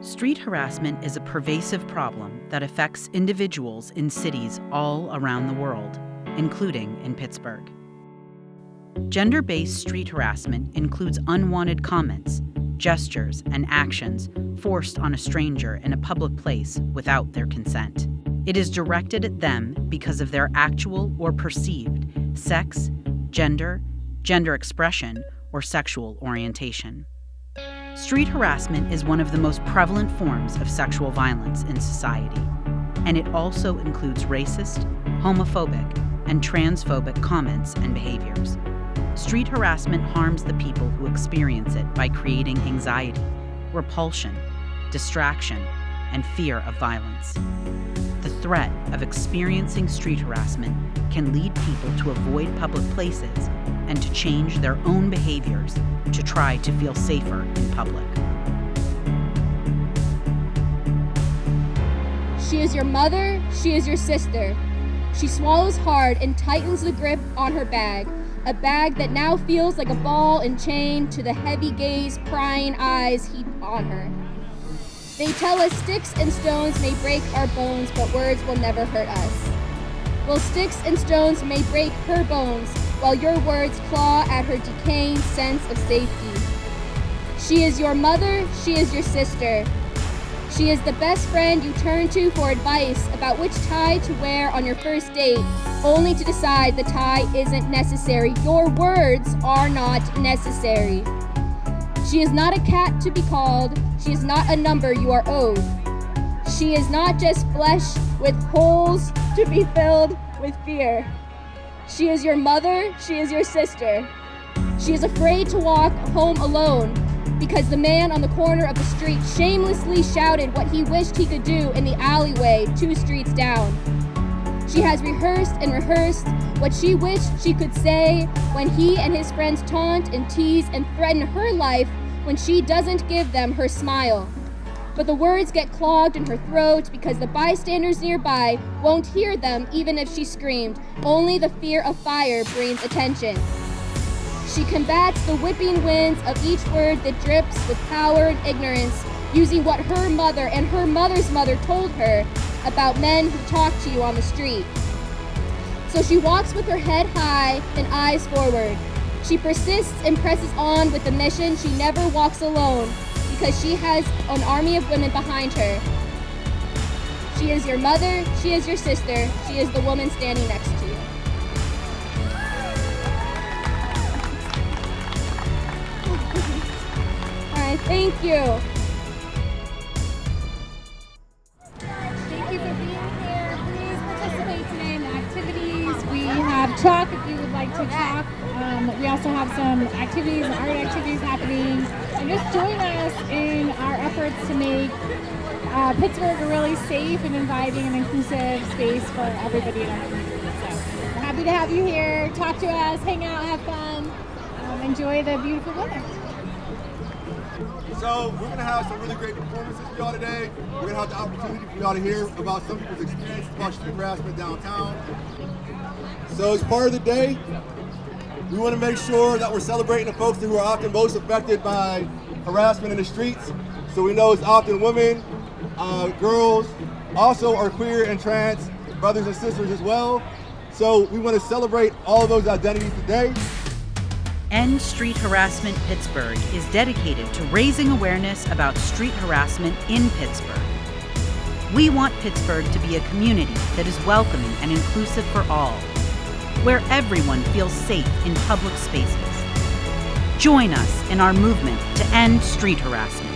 Street harassment is a pervasive problem that affects individuals in cities all around the world, including in Pittsburgh. Gender-based street harassment includes unwanted comments, gestures, and actions forced on a stranger in a public place without their consent. It is directed at them because of their actual or perceived sex, gender expression, or sexual orientation. Street harassment is one of the most prevalent forms of sexual violence in society, and it also includes racist, homophobic, and transphobic comments and behaviors. Street harassment harms the people who experience it by creating anxiety, repulsion, distraction, and fear of violence. The threat of experiencing street harassment can lead people to avoid public places and to change their own behaviors to try to feel safer in public. She is your mother, she is your sister. She swallows hard and tightens the grip on her bag, a bag that now feels like a ball and chain to the heavy gaze, prying eyes heaped on her. They tell us sticks and stones may break our bones, but words will never hurt us. Well, sticks and stones may break her bones, while your words claw at her decaying sense of safety. She is your mother, she is your sister. She is the best friend you turn to for advice about which tie to wear on your first date, only to decide the tie isn't necessary. Your words are not necessary. She is not a cat to be called. She is not a number you are owed. She is not just flesh with holes to be filled with fear. She is your mother, she is your sister. She is afraid to walk home alone because the man on the corner of the street shamelessly shouted what he wished he could do in the alleyway 2 streets down. She has rehearsed and rehearsed what she wished she could say when he and his friends taunt and tease and threaten her life when she doesn't give them her smile. But the words get clogged in her throat because the bystanders nearby won't hear them even if she screamed. Only the fear of fire brings attention. She combats the whipping winds of each word that drips with power and ignorance, using what her mother and her mother's mother told her about men who talk to you on the street. So she walks with her head high and eyes forward. She persists and presses on with the mission. She never walks alone because she has an army of women behind her. She is your mother, she is your sister, she is the woman standing next to you. All right, thank you. Thank you for being here. Please participate today in the activities. We have chalk if you would like to chalk. We also have some activities, art activities happening. And just join us in our efforts to make Pittsburgh a really safe and inviting and inclusive space for everybody in our community. So we're happy to have you here. Talk to us, hang out, have fun, enjoy the beautiful weather. So we're going to have some really great performances for y'all today. We're going to have the opportunity for y'all to hear about some people's experience about street harassment downtown. So as part of the day, we want to make sure that we're celebrating the folks who are often most affected by harassment in the streets. So we know it's often women, girls, also our queer and trans brothers and sisters as well. So we want to celebrate all of those identities today. End Street Harassment Pittsburgh is dedicated to raising awareness about street harassment in Pittsburgh. We want Pittsburgh to be a community that is welcoming and inclusive for all, where everyone feels safe in public spaces. Join us in our movement to end street harassment.